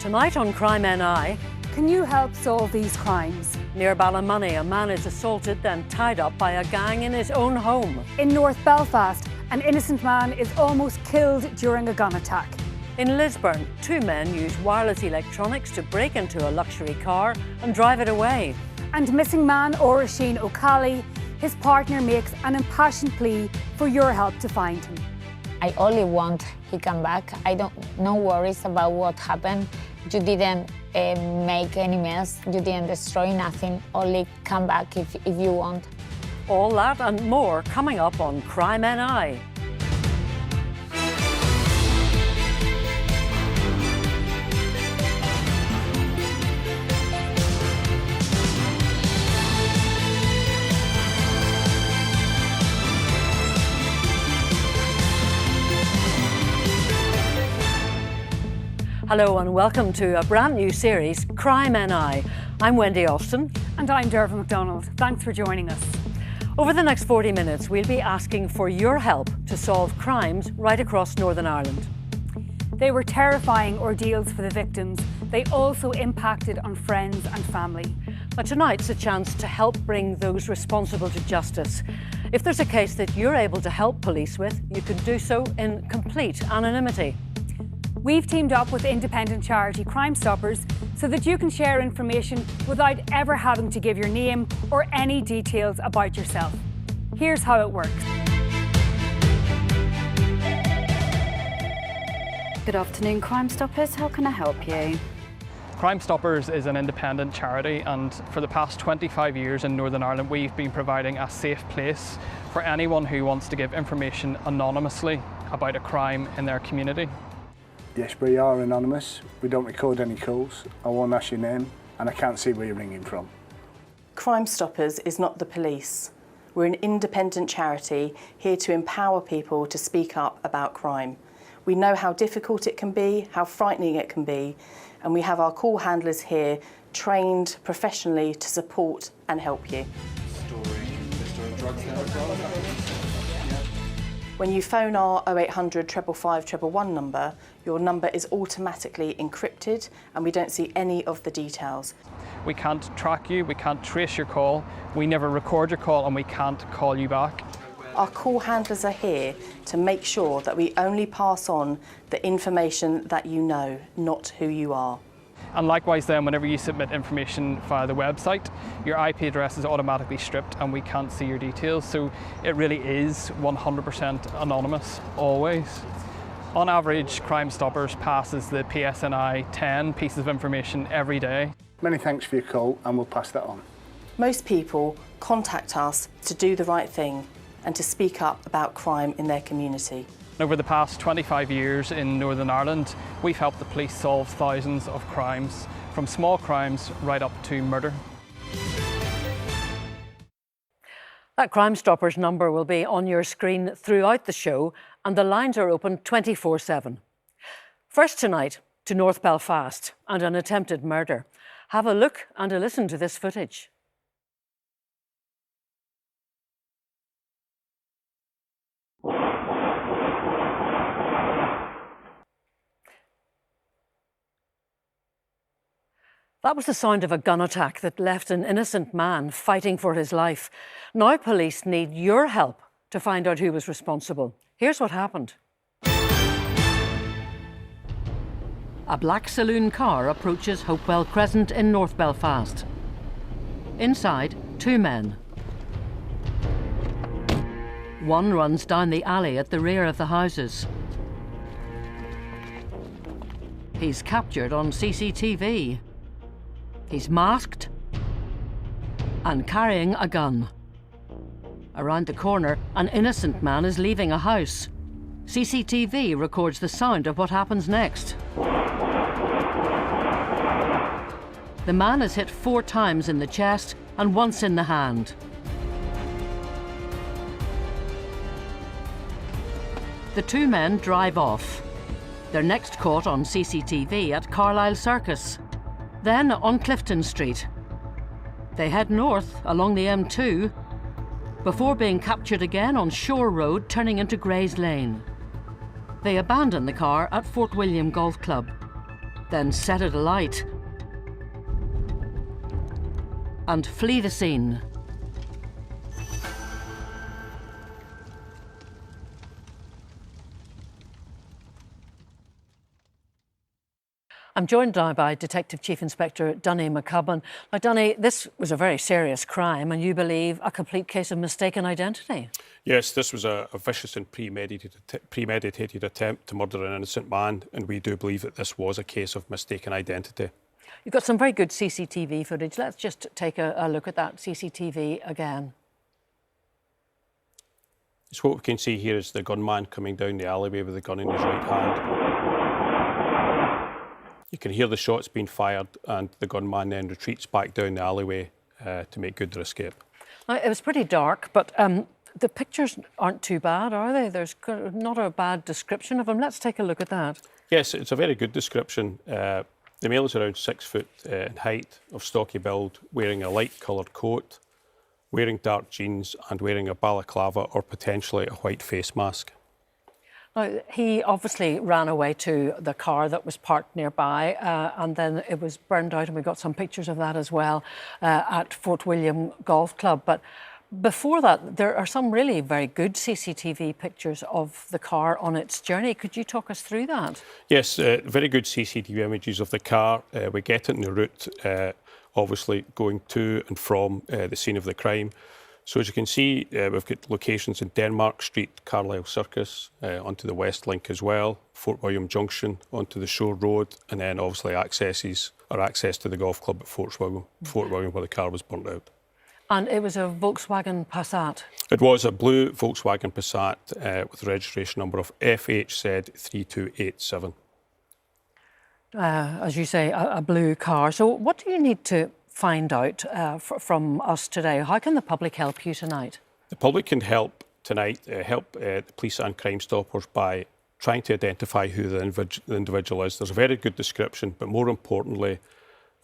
Tonight on Crime NI, can you help solve these crimes? near Ballymoney, a man is assaulted then tied up by a gang in his own home. In North Belfast, an innocent man is almost killed during a gun attack. In Lisburn, two men use wireless electronics to break into a luxury car and drive it away. And missing man Orasheen O'Cally, his partner makes an impassioned plea for your help to find him. I only want he come back. I don't no worries about what happened. You didn't make any mess. You didn't destroy nothing. Only come back if you want. All that and more coming up on Crime NI. Hello and welcome to a brand new series, Crime NI. I'm Wendy Austin. And I'm Dervin McDonald. Thanks for joining us. Over the next 40 minutes, we'll be asking for your help to solve crimes right across Northern Ireland. They were terrifying ordeals for the victims. They also impacted on friends and family. But tonight's a chance to help bring those responsible to justice. If there's a case that you're able to help police with, you can do so in complete anonymity. We've teamed up with independent charity Crime Stoppers so that you can share information without ever having to give your name or any details about yourself. Here's how it works. Good afternoon, Crime Stoppers. How can I help you? Crime Stoppers is an independent charity, and for the past 25 years in Northern Ireland we've been providing a safe place for anyone who wants to give information anonymously about a crime in their community. Yes, we are anonymous. We don't record any calls. I won't ask your name and I can't see where you're ringing from. Crime Stoppers is not the police. We're an independent charity here to empower people to speak up about crime. We know how difficult it can be, how frightening it can be, and we have our call handlers here trained professionally to support and help you. When you phone our 0800 555 111 number, your number is automatically encrypted and we don't see any of the details. We can't track you, we can't trace your call, we never record your call, and we can't call you back. Our call handlers are here to make sure that we only pass on the information that you know, not who you are. And likewise then, whenever you submit information via the website, your IP address is automatically stripped and we can't see your details. So it really is 100% anonymous, always. On average, Crime Stoppers passes the PSNI 10 pieces of information every day. Many thanks for your call and we'll pass that on. Most people contact us to do the right thing and to speak up about crime in their community. Over the past 25 years in Northern Ireland, we've helped the police solve thousands of crimes, from small crimes right up to murder. That Crime Stoppers number will be on your screen throughout the show, and the lines are open 24/7. First tonight, to North Belfast and an attempted murder. Have a look and a listen to this footage. That was the sound of a gun attack that left an innocent man fighting for his life. Now police need your help to find out who was responsible. Here's what happened. A black saloon car approaches Hopewell Crescent in North Belfast. Inside, two men. One runs down the alley at the rear of the houses. He's captured on CCTV. He's masked and carrying a gun. Around the corner, an innocent man is leaving a house. CCTV records the sound of what happens next. The man is hit 4 times in the chest and once in the hand. The two men drive off. They're next caught on CCTV at Carlisle Circus. Then on Clifton Street. They head north along the M2 before being captured again on Shore Road, turning into Grays Lane. They abandon the car at Fort William Golf Club. then set it alight and flee the scene. I'm joined now by Detective Chief Inspector Dunny McCubbin. Now, Dunny, this was a very serious crime, and you believe a complete case of mistaken identity. Yes, this was a vicious and premeditated attempt to murder an innocent man, and we do believe that this was a case of mistaken identity. You've got some very good CCTV footage. Let's just take a look at that CCTV again. So what we can see here is the gunman coming down the alleyway with the gun in his right hand. You can hear the shots being fired, and the gunman then retreats back down the alleyway to make good their escape. Now, it was pretty dark, but the pictures aren't too bad, are they? There's not a bad description of him. Let's take a look at that. Yes, it's a very good description. The male is around 6 foot in height, of stocky build, wearing a light-coloured coat, wearing dark jeans and wearing a balaclava or potentially a white face mask. Now, he obviously ran away to the car that was parked nearby, and then it was burned out, and we got some pictures of that as well at Fort William Golf Club. But before that, there are some really very good CCTV pictures of the car on its journey. Could you talk us through that? Yes, very good CCTV images of the car. We get it in the route, obviously going to and from the scene of the crime. So as you can see, we've got locations in Denmark Street, Carlisle Circus, onto the West Link as well, Fort William Junction, onto the Shore Road, and then obviously access to the golf club at Fort William where the car was burnt out. And it was a Volkswagen Passat? It was a blue Volkswagen Passat with a registration number of FHZ3287. As you say, a blue car. So what do you need to find out from us today? How can the public help you tonight? The public can help tonight, help the police and Crime Stoppers by trying to identify who the individual is. There's a very good description, but more importantly,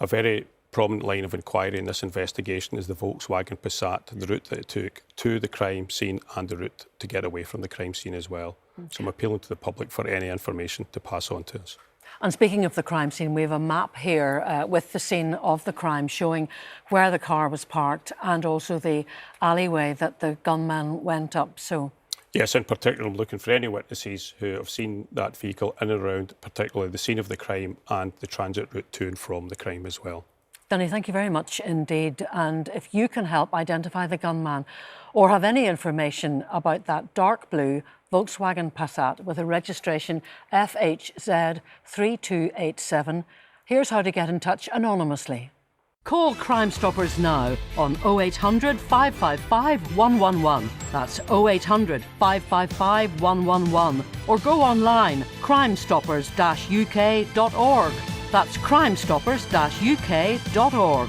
a very prominent line of inquiry in this investigation is the Volkswagen Passat, the route that it took to the crime scene and the route to get away from the crime scene as well. So I'm appealing to the public for any information to pass on to us. And speaking of the crime scene, we have a map here with the scene of the crime showing where the car was parked and also the alleyway that the gunman went up. So, yes, in particular, I'm looking for any witnesses who have seen that vehicle in and around, particularly the scene of the crime and the transit route to and from the crime as well. Dunny, thank you very much indeed. And if you can help identify the gunman or have any information about that dark blue Volkswagen Passat with a registration FHZ3287, here's how to get in touch anonymously. Call Crime Stoppers now on 0800 555 111. That's 0800 555 111. Or go online, crimestoppers-uk.org. That's crimestoppers-uk.org.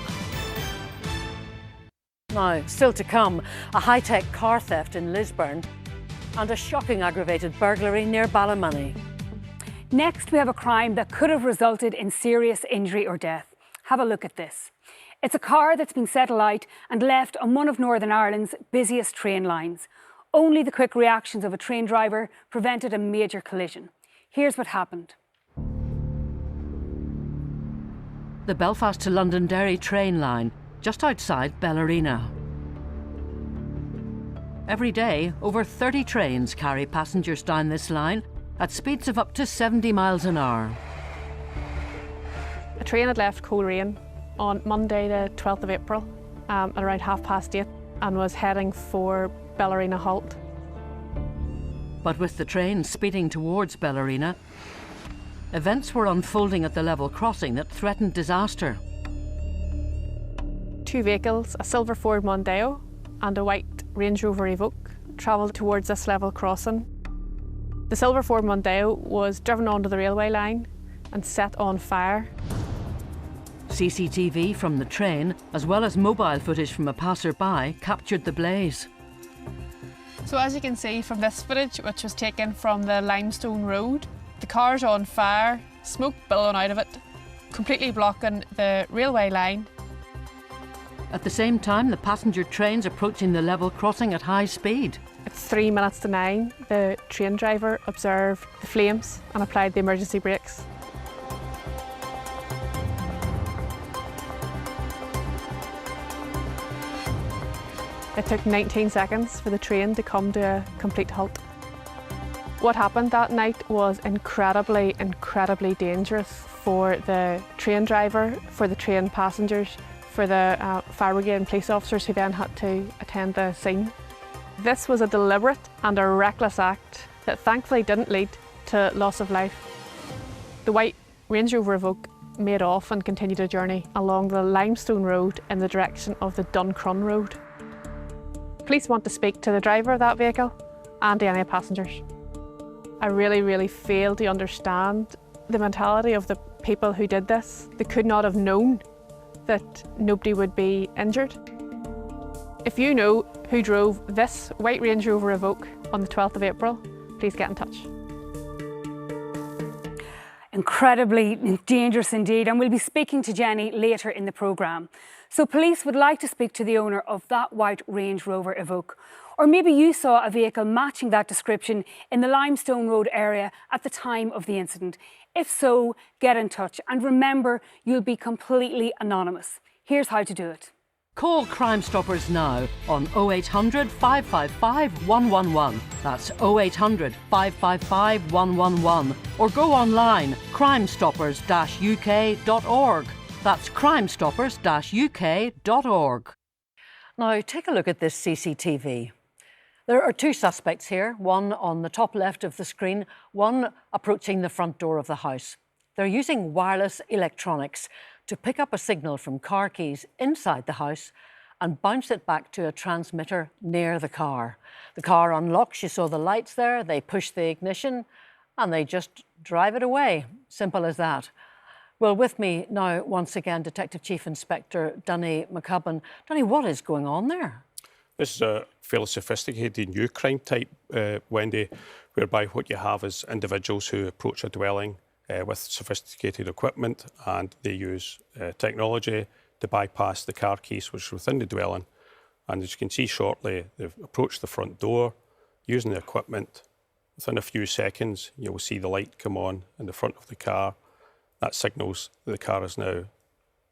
Now, still to come, a high-tech car theft in Lisburn and a shocking aggravated burglary near Ballymoney. Next, we have a crime that could have resulted in serious injury or death. Have a look at this. It's a car that's been set alight and left on one of Northern Ireland's busiest train lines. Only the quick reactions of a train driver prevented a major collision. Here's what happened. The Belfast to Londonderry train line, just outside Bellarina. Every day, over 30 trains carry passengers down this line at speeds of up to 70 miles an hour. A train had left Coleraine on Monday the 12th of April at around 8:30 and was heading for Bellarina Halt. But with the train speeding towards Bellarina, events were unfolding at the level crossing that threatened disaster. Two vehicles, a silver Ford Mondeo and a white Range Rover Evoque, travelled towards this level crossing. The silver Ford Mondeo was driven onto the railway line and set on fire. CCTV from the train, as well as mobile footage from a passer-by, captured the blaze. So as you can see from this footage, which was taken from the Limestone Road, the car's on fire, smoke billowing out of it, completely blocking the railway line. At the same time, the passenger train's approaching the level crossing at high speed. At 9 minutes to 9, the train driver observed the flames and applied the emergency brakes. It took 19 seconds for the train to come to a complete halt. What happened that night was incredibly, incredibly dangerous for the train driver, for the train passengers, for the fire brigade and police officers who then had to attend the scene. This was a deliberate and a reckless act that thankfully didn't lead to loss of life. The white Range Rover Evoque made off and continued a journey along the limestone road in the direction of the Duncrun Road. Police want to speak to the driver of that vehicle and to any passengers. I really fail to understand the mentality of the people who did this. They could not have known that nobody would be injured. If you know who drove this white Range Rover Evoque on the 12th of April, please get in touch. Incredibly dangerous indeed, and we'll be speaking to Jenny later in the programme. So police would like to speak to the owner of that white Range Rover Evoque. Or maybe you saw a vehicle matching that description in the Limestone Road area at the time of the incident. If so, get in touch, and remember, you'll be completely anonymous. Here's how to do it. Call Crime Stoppers now on 0800 555 111. That's 0800 555 111. Or go online, crimestoppers-uk.org. That's crimestoppers-uk.org. Now take a look at this CCTV. There are two suspects here, one on the top left of the screen, one approaching the front door of the house. They're using wireless electronics to pick up a signal from car keys inside the house and bounce it back to a transmitter near the car. The car unlocks, you saw the lights there, they push the ignition and they just drive it away. Simple as that. Well, with me now, once again, Detective Chief Inspector Dunny McCubbin. Dunny, what is going on there? This is a fairly sophisticated new crime type, Wendy, whereby what you have is individuals who approach a dwelling with sophisticated equipment, and they use technology to bypass the car keys which are within the dwelling. And as you can see shortly, they've approached the front door using the equipment. Within a few seconds, you'll see the light come on in the front of the car. That signals that the car is now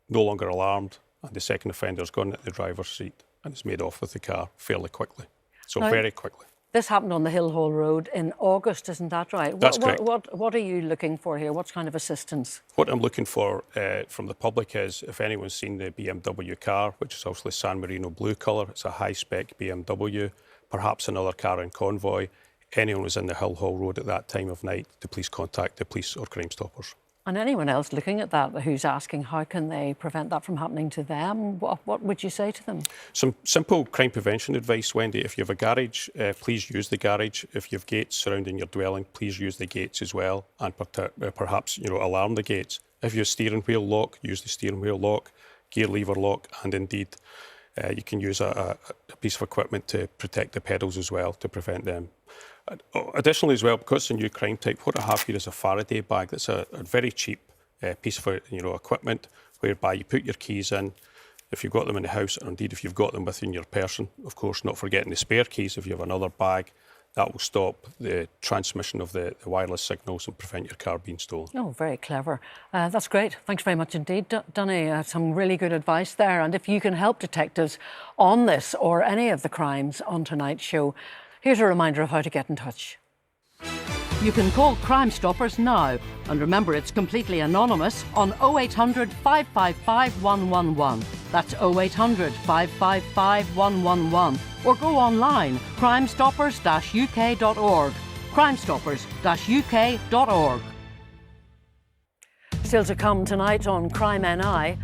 no longer alarmed, and the second offender's gone into the driver's seat and has made off with the car fairly quickly. So now, very quickly. This happened on the Hillhall Road in August, isn't that right? That's correct. What are you looking for here? What kind of assistance? What I'm looking for from the public is if anyone's seen the BMW car, which is obviously San Marino blue colour, it's a high-spec BMW, perhaps another car in convoy, anyone was in the Hillhall Road at that time of night, to please contact the police or Crime Stoppers. And anyone else looking at that who's asking how can they prevent that from happening to them, what would you say to them? Some simple crime prevention advice, Wendy. If you have a garage, please use the garage. If you have gates surrounding your dwelling, please use the gates as well, and perhaps alarm the gates. If you have a steering wheel lock, use the steering wheel lock, gear lever lock, and indeed you can use a piece of equipment to protect the pedals as well to prevent them. Additionally as well, because it's a new crime type, what I have here is a Faraday bag. That's a very cheap piece of equipment whereby you put your keys in. If you've got them in the house, or indeed if you've got them within your person, of course, not forgetting the spare keys. If you have another bag, that will stop the transmission of the wireless signals and prevent your car being stolen. Oh, very clever. That's great. Thanks very much indeed, Dunny. Some really good advice there. And if you can help detectives on this or any of the crimes on tonight's show, here's a reminder of how to get in touch. You can call Crime Stoppers now, and remember it's completely anonymous on 0800 555 111. That's 0800 555 111. Or go online, crimestoppers-uk.org. crimestoppers-uk.org. Still to come tonight on Crime NI.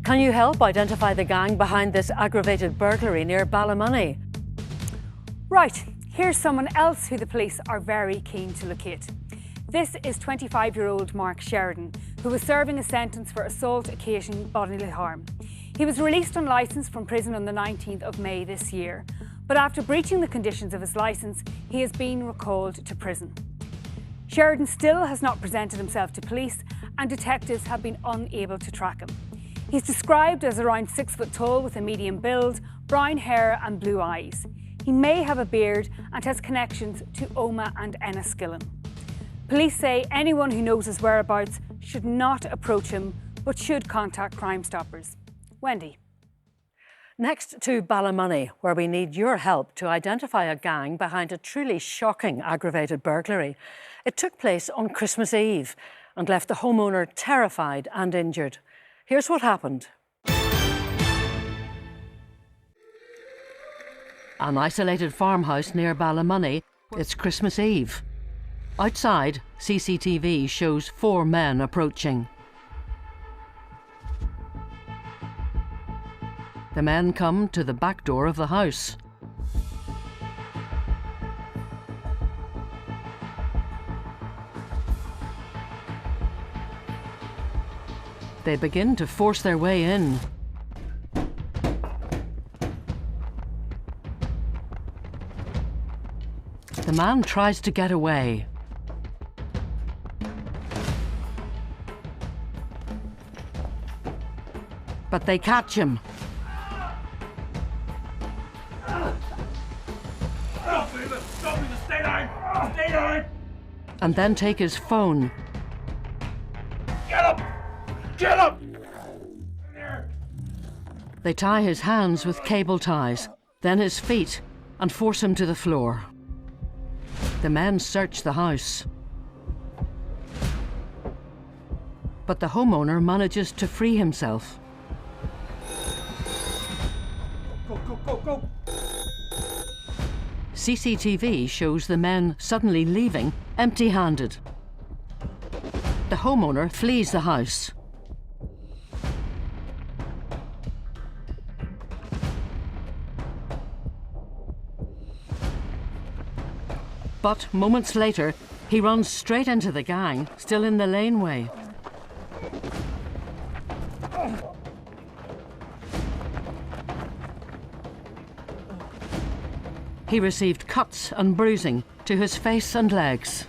Can you help identify the gang behind this aggravated burglary near Ballymoney? Right. Here's someone else who the police are very keen to locate. This is 25-year-old Mark Sheridan, who was serving a sentence for assault occasioning bodily harm. He was released on licence from prison on the 19th of May this year, but after breaching the conditions of his licence, he has been recalled to prison. Sheridan still has not presented himself to police, and detectives have been unable to track him. He's described as around 6 foot tall with a medium build, brown hair and blue eyes. He may have a beard and has connections to Omagh and Enniskillen. Police say anyone who knows his whereabouts should not approach him, but should contact Crime Stoppers. Wendy. Next to Ballymoney, where we need your help to identify a gang behind a truly shocking aggravated burglary. It took place on Christmas Eve and left the homeowner terrified and injured. Here's what happened. An isolated farmhouse near Ballymoney. It's Christmas Eve. Outside, CCTV shows 4 men approaching. The men come to the back door of the house. They begin to force their way in. The man tries to get away. But they catch him. And then take his phone. Get up! Get up! They tie his hands with cable ties, then his feet, and force him to the floor. The men search the house. But the homeowner manages to free himself. Go, go, go, go! CCTV shows the men suddenly leaving empty-handed. The homeowner flees the house. But moments later, he runs straight into the gang, still in the laneway. He received cuts and bruising to his face and legs.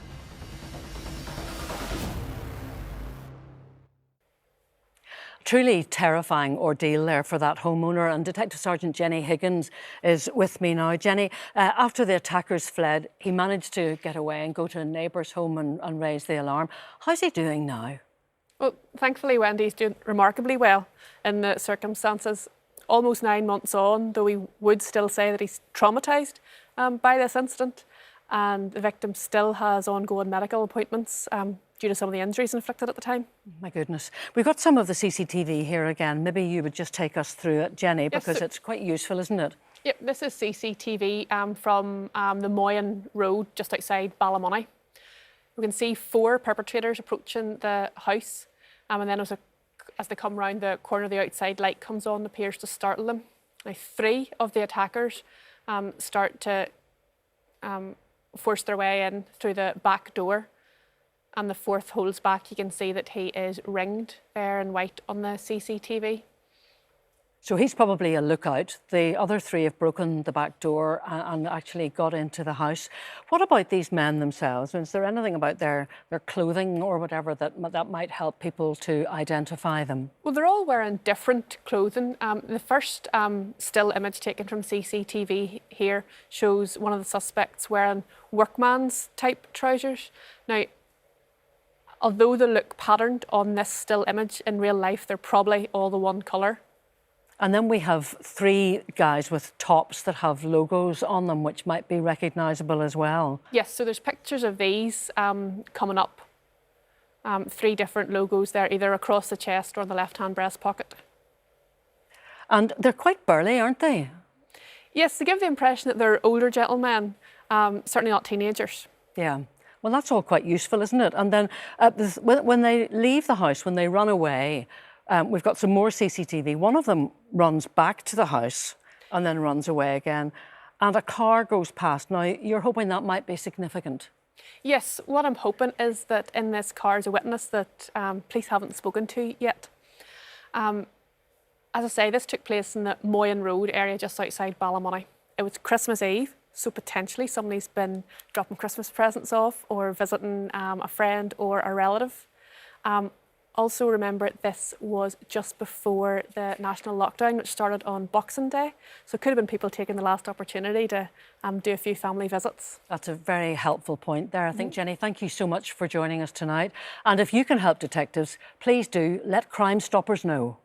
Truly terrifying ordeal there for that homeowner, and Detective Sergeant Jenny Higgins is with me now. Jenny, after the attackers fled, he managed to get away and go to a neighbour's home and raise the alarm. How's he doing now? Well, thankfully, Wendy's doing remarkably well in the circumstances. Almost 9 months on, though we would still say that he's traumatised by this incident, and the victim still has ongoing medical appointments due to some of the injuries inflicted at the time. My goodness. We've got some of the CCTV here again. Maybe you would just take us through it, Jenny, because it's quite useful, isn't it? Yep, this is CCTV from the Moyen Road just outside Ballymoney. We can see 4 perpetrators approaching the house, and then as they come round the corner, the outside light comes on, appears to startle them. Now, 3 of the attackers start to force their way in through the back door, and the 4th holds back. You can see that he is ringed there in white on the CCTV. So he's probably a lookout. The other 3 have broken the back door and actually got into the house. What about these men themselves? Is there anything about their clothing or whatever that might help people to identify them? Well, they're all wearing different clothing. The first still image taken from CCTV here shows one of the suspects wearing workman's type trousers. Now, although they look patterned on this still image, in real life they're probably all the one colour. And then we have 3 guys with tops that have logos on them, which might be recognisable as well. Yes, so there's pictures of these coming up. 3 different logos there, either across the chest or on the left-hand breast pocket. And they're quite burly, aren't they? Yes, they give the impression that they're older gentlemen, certainly not teenagers. Yeah. Well, that's all quite useful, isn't it? And then when they leave the house, when they run away, we've got some more CCTV. One of them runs back to the house and then runs away again. And a car goes past. Now, you're hoping that might be significant. Yes, what I'm hoping is that in this car is a witness that police haven't spoken to yet. As I say, this took place in the Moyen Road area just outside Ballymoney. It was Christmas Eve, so potentially somebody's been dropping Christmas presents off or visiting a friend or a relative. Also remember, this was just before the national lockdown, which started on Boxing Day. So it could have been people taking the last opportunity to do a few family visits. That's a very helpful point there, I think, Jenny. Thank you so much for joining us tonight. And if you can help detectives, please do let Crime Stoppers know.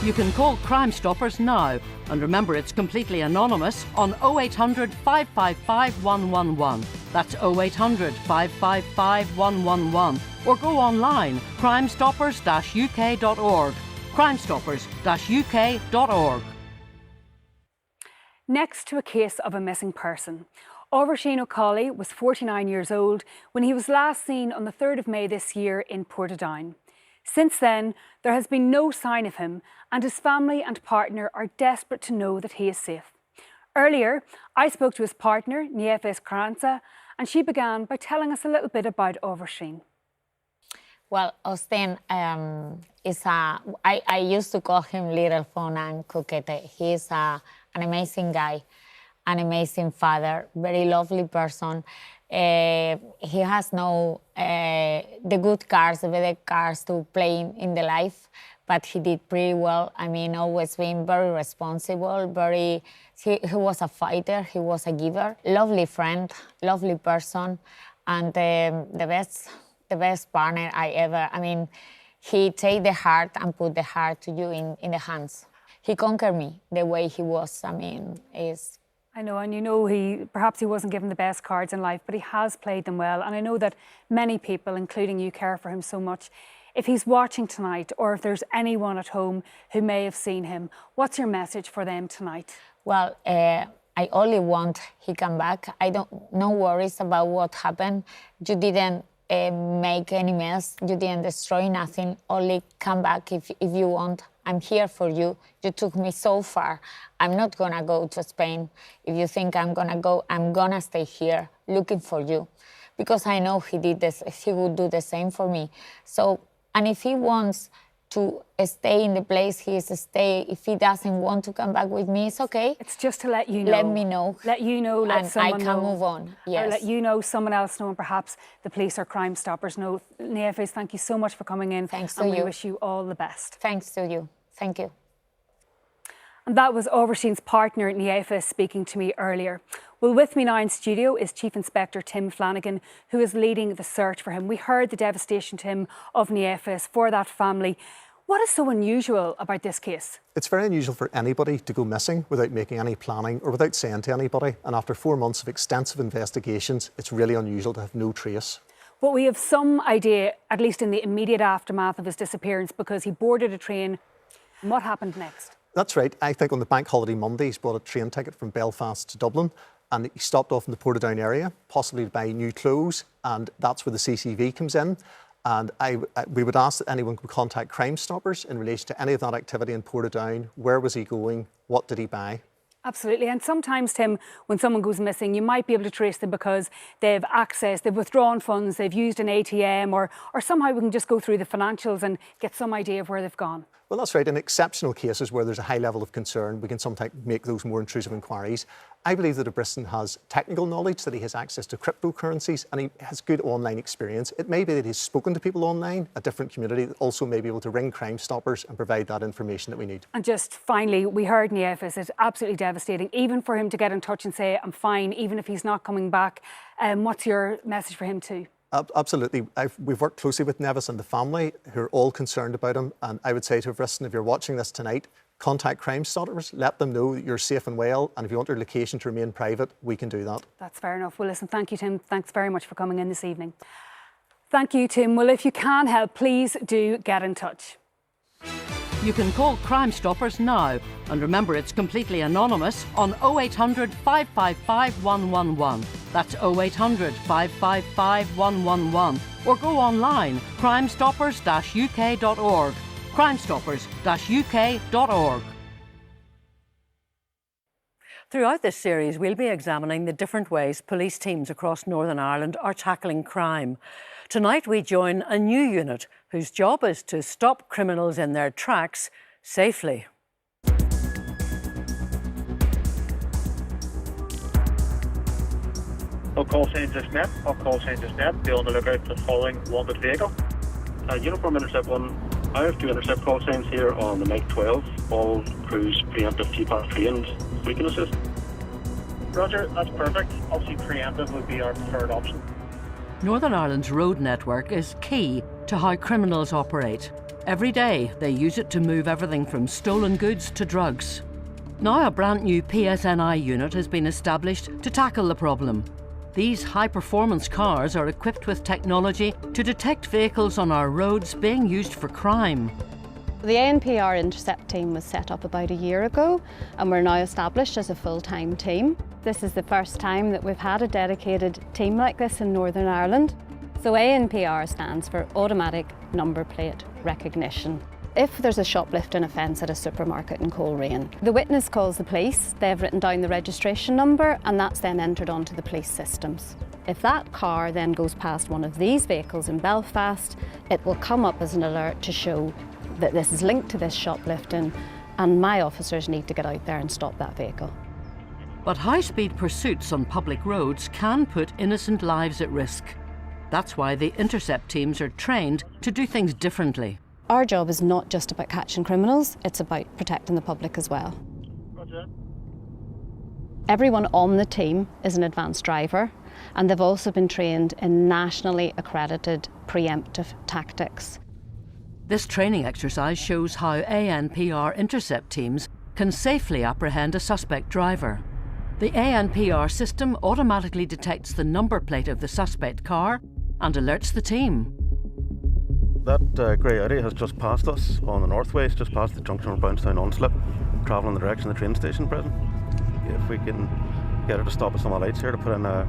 You can call Crime Stoppers now, and remember it's completely anonymous on 0800 555 111. That's 0800 555 111. Or go online, crimestoppers-uk.org. crimestoppers-uk.org. Next to a case of a missing person. Oisin O'Connell was 49 years old when he was last seen on the 3rd of May this year in Portadown. Since then, there has been no sign of him, and his family and partner are desperate to know that he is safe. Earlier, I spoke to his partner, Niefes Carranza, and she began by telling us a little bit about Oisin. Well, Austin is I used to call him Little Fun and Coquette. He's an amazing guy, an amazing father, very lovely person. He has no the good cards, the better cards to play in the life, but he did pretty well. I mean, always been very responsible, he was a fighter, he was a giver, lovely friend, lovely person, and the best partner I ever. I mean, he take the heart and put the heart to you in the hands. He conquered me the way he was. I mean, is. I know, and you know, perhaps he wasn't given the best cards in life, but he has played them well. And I know that many people, including you, care for him so much. If he's watching tonight, or if there's anyone at home who may have seen him, what's your message for them tonight? Well, I only want he come back. No worries about what happened. You didn't make any mess. You didn't destroy nothing. Only come back if you want. I'm here for you. You took me so far. I'm not gonna go to Spain. If you think I'm gonna go, I'm gonna stay here looking for you. Because I know he did this, he would do the same for me. So, and if he wants to stay in the place he is stay, if he doesn't want to come back with me, it's okay. It's just to let you know. Let me know. Let you know, let and someone know. I can move on, yes. Or let you know, someone else know, and perhaps the police or Crime Stoppers know. Niefes, thank you so much for coming in. Thanks to you. you. And we wish you all the best. Thanks to you. Thank you. And that was Oisin's partner, Niefes, speaking to me earlier. Well, with me now in studio is Chief Inspector Tim Flanagan, who is leading the search for him. We heard the devastation, Tim, of Niefes for that family. What is so unusual about this case? It's very unusual for anybody to go missing without making any planning or without saying to anybody. And after 4 months of extensive investigations, it's really unusual to have no trace. But we have some idea, at least in the immediate aftermath of his disappearance, because he boarded a train. And what happened next? That's right. I think on the bank holiday Monday, he's bought a train ticket from Belfast to Dublin, and he stopped off in the Portadown area, possibly to buy new clothes, and that's where the CCV comes in. And we would ask that anyone could contact Crime Stoppers in relation to any of that activity in Portadown. Where was he going? What did he buy? Absolutely. And sometimes, Tim, when someone goes missing, you might be able to trace them because they've withdrawn funds, they've used an ATM, or somehow we can just go through the financials and get some idea of where they've gone. Well, that's right. In exceptional cases where there's a high level of concern, we can sometimes make those more intrusive inquiries. I believe that Briston has technical knowledge, that he has access to cryptocurrencies, and he has good online experience. It may be that he's spoken to people online, a different community, that also may be able to ring Crime Stoppers and provide that information that we need. And just finally, we heard Niefes. It's absolutely devastating, even for him to get in touch and say, I'm fine, even if he's not coming back. What's your message for him too? Absolutely. We've worked closely with Niefes and the family, who are all concerned about him. And I would say to Briston, if you're watching this tonight, contact Crime Stoppers, let them know that you're safe and well, and if you want your location to remain private, we can do that. That's fair enough. Well, listen, thank you, Tim. Thanks very much for coming in this evening. Thank you, Tim. Well, if you can help, please do get in touch. You can call Crime Stoppers now, and remember it's completely anonymous on 0800 555 111. That's 0800 555 111. Or go online, crimestoppers-uk.org. crimestoppers-uk.org. Throughout this series, we'll be examining the different ways police teams across Northern Ireland are tackling crime. Tonight we join a new unit whose job is to stop criminals in their tracks safely. All call signs is net. All call signs is net. Be on the lookout for the following wanted vehicle. Uniform Intercept 1. I have 2 intercept call signs here on the Mike 12. All crews preemptive feedback trained. We can assist. Roger, that's perfect. Obviously preemptive would be our preferred option. Northern Ireland's road network is key to how criminals operate. Every day, they use it to move everything from stolen goods to drugs. Now a brand new PSNI unit has been established to tackle the problem. These high-performance cars are equipped with technology to detect vehicles on our roads being used for crime. The ANPR Intercept team was set up about a year ago and we're now established as a full-time team. This is the first time that we've had a dedicated team like this in Northern Ireland. So ANPR stands for Automatic Number Plate Recognition. If there's a shoplifting offence at a supermarket in Coleraine, the witness calls the police, they've written down the registration number and that's then entered onto the police systems. If that car then goes past one of these vehicles in Belfast, it will come up as an alert to show that this is linked to this shoplifting and my officers need to get out there and stop that vehicle. But high-speed pursuits on public roads can put innocent lives at risk. That's why the Intercept teams are trained to do things differently. Our job is not just about catching criminals, it's about protecting the public as well. Roger. Everyone on the team is an advanced driver and they've also been trained in nationally accredited preemptive tactics. This training exercise shows how ANPR Intercept teams can safely apprehend a suspect driver. The ANPR system automatically detects the number plate of the suspect car and alerts the team. That grey Audi has just passed us on the northway. It's just past the junction of Brownstown Onslip, travelling in the direction of the train station present. If we can get her to stop at some of the lights here to put in a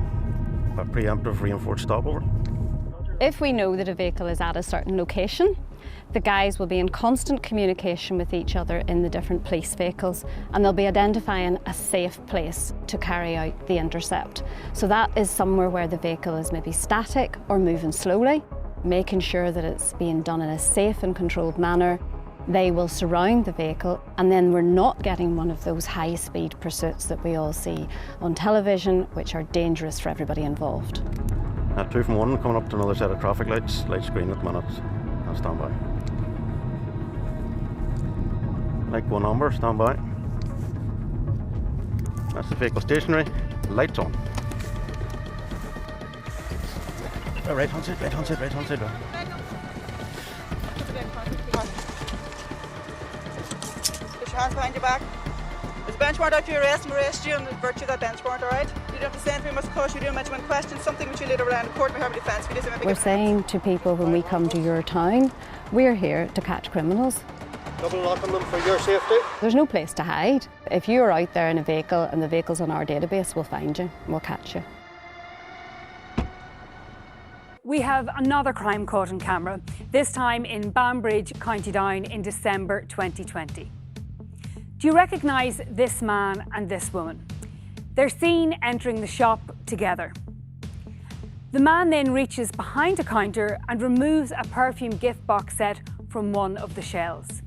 preemptive reinforced stopover. If we know that a vehicle is at a certain location, the guys will be in constant communication with each other in the different police vehicles and they'll be identifying a safe place to carry out the intercept. So that is somewhere where the vehicle is maybe static or moving slowly, making sure that it's being done in a safe and controlled manner. They will surround the vehicle and then we're not getting one of those high-speed pursuits that we all see on television, which are dangerous for everybody involved. 2 from 1 coming up to another set of traffic lights, lights green at the minute. I'll stand by. Light 1 amber, stand by. That's the vehicle stationary, lights on. Right hand side, right hand side, right hand side. Put your hands behind your back. There's a bench warrant out for your arrest and we'll arrest you on the virtue of that bench warrant, alright? You don't have to say anything, we must cause you to mention questions, something which you later around in court may have a defence. We're saying to people when we come to your town, we're here to catch criminals. Double lock on them for your safety. There's no place to hide. If you're out there in a vehicle and the vehicle's on our database, we'll find you and we'll catch you. We have another crime caught on camera, this time in Banbridge, County Down in December 2020. Do you recognise this man and this woman? They're seen entering the shop together. The man then reaches behind a counter and removes a perfume gift box set from one of the shelves.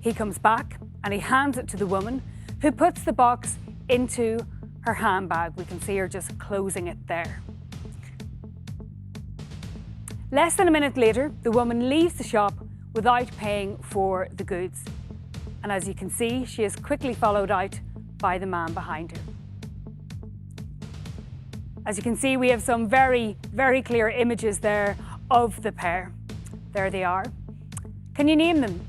He comes back and he hands it to the woman, who puts the box into her handbag. We can see her just closing it there. Less than a minute later, the woman leaves the shop without paying for the goods. And as you can see, she is quickly followed out by the man behind her. As you can see, we have some very, very clear images there of the pair. There they are. Can you name them?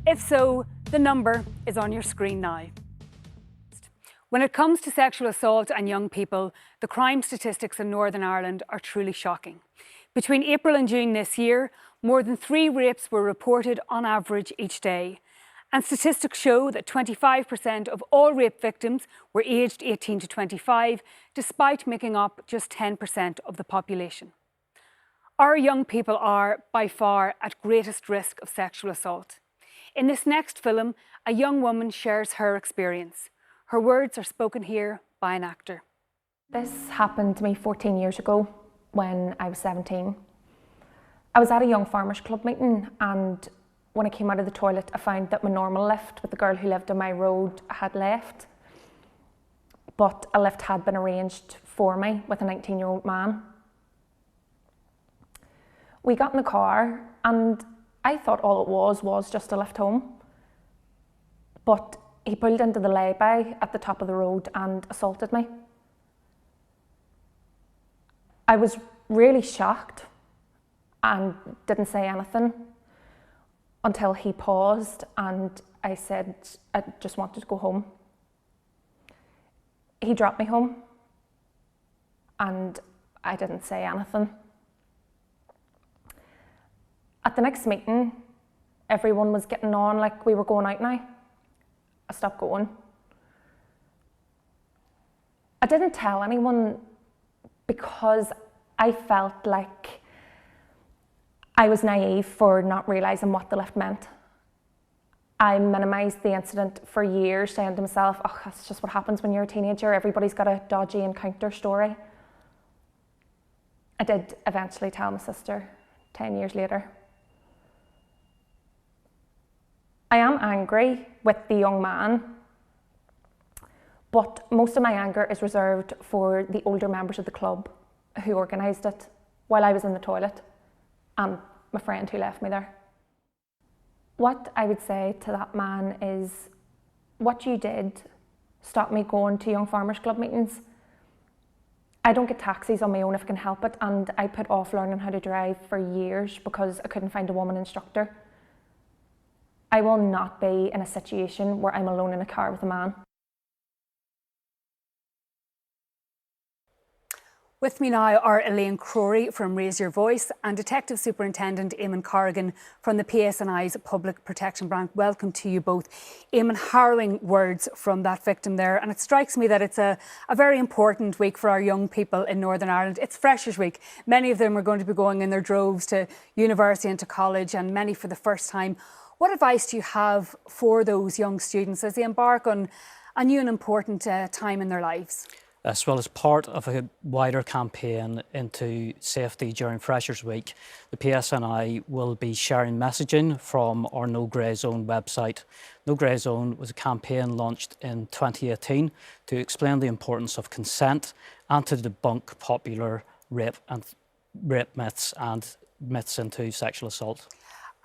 If so, the number is on your screen now. When it comes to sexual assault and young people, the crime statistics in Northern Ireland are truly shocking. Between April and June this year, more than 3 rapes were reported on average each day. And statistics show that 25% of all rape victims were aged 18 to 25, despite making up just 10% of the population. Our young people are, by far, at greatest risk of sexual assault. In this next film, a young woman shares her experience. Her words are spoken here by an actor. This happened to me 14 years ago when I was 17. I was at a young farmers club meeting and when I came out of the toilet I found that my normal lift with the girl who lived on my road had left, but a lift had been arranged for me with a 19-year-old man. We got in the car and I thought all it was just a lift home, but he pulled into the lay-by at the top of the road and assaulted me. I was really shocked and didn't say anything. until he paused and I said I just wanted to go home. He dropped me home and I didn't say anything. At the next meeting, everyone was getting on like we were going out now. I stopped going. I didn't tell anyone because I felt like I was naive for not realising what the lift meant. I minimised the incident for years, saying to myself, oh, that's just what happens when you're a teenager. Everybody's got a dodgy encounter story. I did eventually tell my sister 10 years later. I am angry with the young man, but most of my anger is reserved for the older members of the club who organised it while I was in the toilet and my friend who left me there. What I would say to that man is, what you did stopped me going to Young Farmers Club meetings. I don't get taxis on my own if I can help it, and I put off learning how to drive for years because I couldn't find a woman instructor. I will not be in a situation where I'm alone in a car with a man. With me now are Elaine Crory from Raise Your Voice and Detective Superintendent Eamon Corrigan from the PSNI's Public Protection Branch. Welcome to you both. Eamon, harrowing words from that victim there, and it strikes me that it's a very important week for our young people in Northern Ireland. It's Freshers' Week. Many of them are going to be going in their droves to university and to college, and many for the first time. What advice do you have for those young students as they embark on a new and important time in their lives? As well as part of a wider campaign into safety during Freshers' Week, the PSNI will be sharing messaging from our No Grey Zone website. No Grey Zone was a campaign launched in 2018 to explain the importance of consent and to debunk popular rape myths and myths into sexual assault.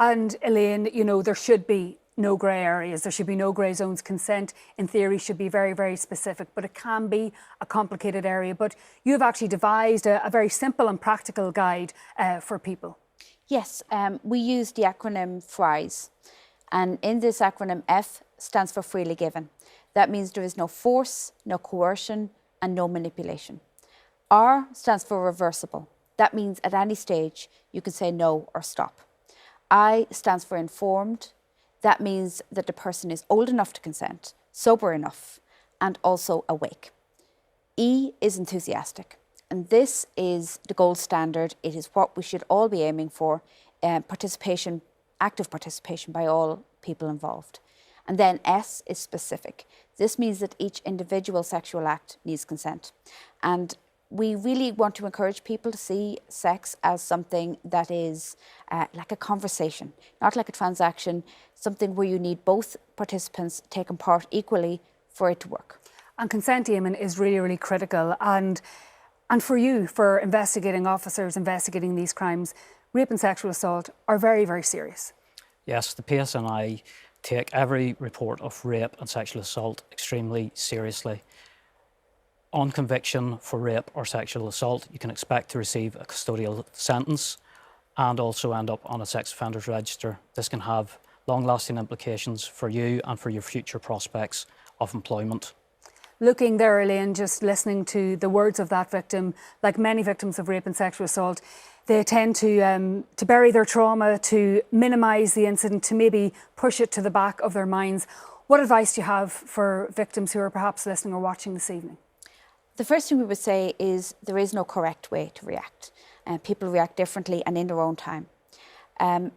And Elaine, you know, there should be no grey areas. There should be no grey zones. Consent, in theory, should be very, very specific, but it can be a complicated area. But you've actually devised a very simple and practical guide for people. Yes, we use the acronym FRIES. And in this acronym, F stands for freely given. That means there is no force, no coercion, and no manipulation. R stands for reversible. That means at any stage, you can say no or stop. I stands for informed. That means that the person is old enough to consent, sober enough, and also awake. E is enthusiastic. And this is the gold standard. It is what we should all be aiming for, participation, active participation by all people involved. And then S is specific. This means that each individual sexual act needs consent. And we really want to encourage people to see sex as something that is like a conversation, not like a transaction, something where you need both participants taking part equally for it to work. And consent, Eamon, is really, really critical. And for you, for investigating officers investigating these crimes, rape and sexual assault are very, very serious. Yes, the PSNI take every report of rape and sexual assault extremely seriously. On conviction for rape or sexual assault, you can expect to receive a custodial sentence and also end up on a sex offenders register. This can have long-lasting implications for you and for your future prospects of employment. Looking there, Elaine, just listening to the words of that victim, like many victims of rape and sexual assault, they tend to bury their trauma, to minimise the incident, to maybe push it to the back of their minds. What advice do you have for victims who are perhaps listening or watching this evening? The first thing we would say is there is no correct way to react. People react differently and in their own time.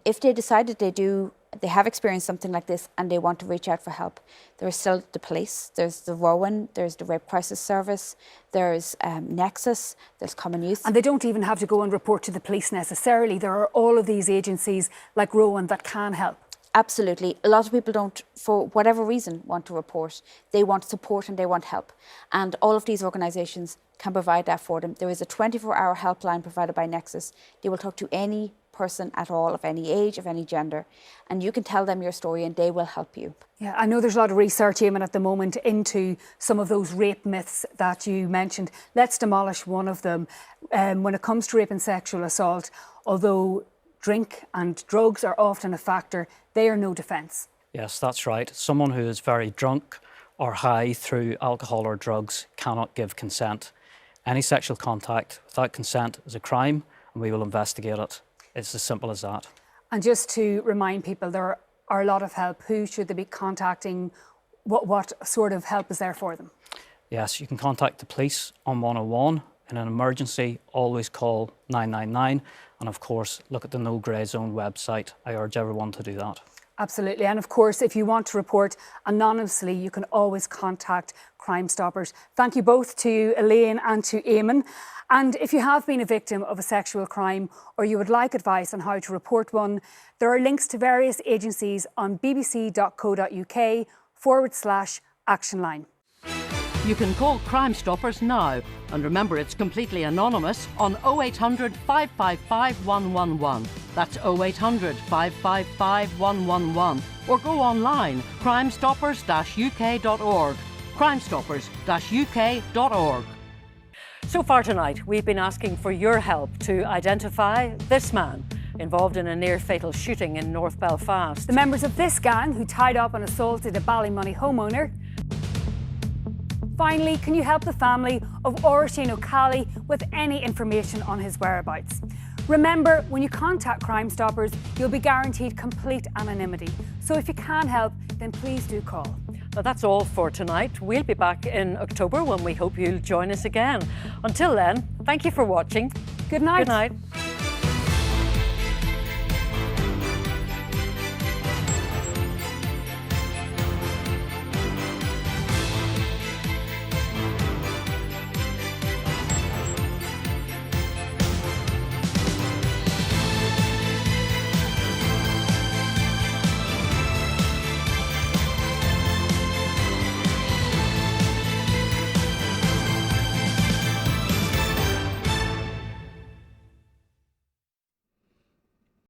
If they decide that they have experienced something like this and they want to reach out for help, there is still the police, there's the Rowan, there's the Rape Crisis Service, there's Nexus, there's Common Youth. And they don't even have to go and report to the police necessarily. There are all of these agencies like Rowan that can help. Absolutely. A lot of people don't, for whatever reason, want to report. They want support and they want help. And all of these organisations can provide that for them. There is a 24-hour helpline provided by Nexus. They will talk to any person at all, of any age, of any gender. And you can tell them your story and they will help you. Yeah, I know there's a lot of research, Eamon, at the moment into some of those rape myths that you mentioned. Let's demolish one of them. When it comes to rape and sexual assault, although drink and drugs are often a factor, they are no defence. Yes, that's right. Someone who is very drunk or high through alcohol or drugs cannot give consent. Any sexual contact without consent is a crime, and we will investigate it. It's as simple as that. And just to remind people, there are a lot of help. Who should they be contacting? What sort of help is there for them? Yes, you can contact the police on 101. In an emergency, always call 999. And of course, look at the No Grey Zone website. I urge everyone to do that. Absolutely. And of course, if you want to report anonymously, you can always contact Crime Stoppers. Thank you both to Elaine and to Eamon. And if you have been a victim of a sexual crime or you would like advice on how to report one, there are links to various agencies on bbc.co.uk/actionline. You can call Crime Stoppers now, and remember it's completely anonymous on 0800 555 111. That's 0800 555 111. Or go online, crimestoppers-uk.org. crimestoppers-uk.org. So far tonight, we've been asking for your help to identify this man involved in a near-fatal shooting in North Belfast. The members of this gang who tied up and assaulted a Ballymoney homeowner. Finally, can you help the family of Oisin O'Callaghan with any information on his whereabouts? Remember, when you contact Crime Stoppers, you'll be guaranteed complete anonymity. So if you can help, then please do call. Well, that's all for tonight. We'll be back in October when we hope you'll join us again. Until then, thank you for watching. Good night. Good night.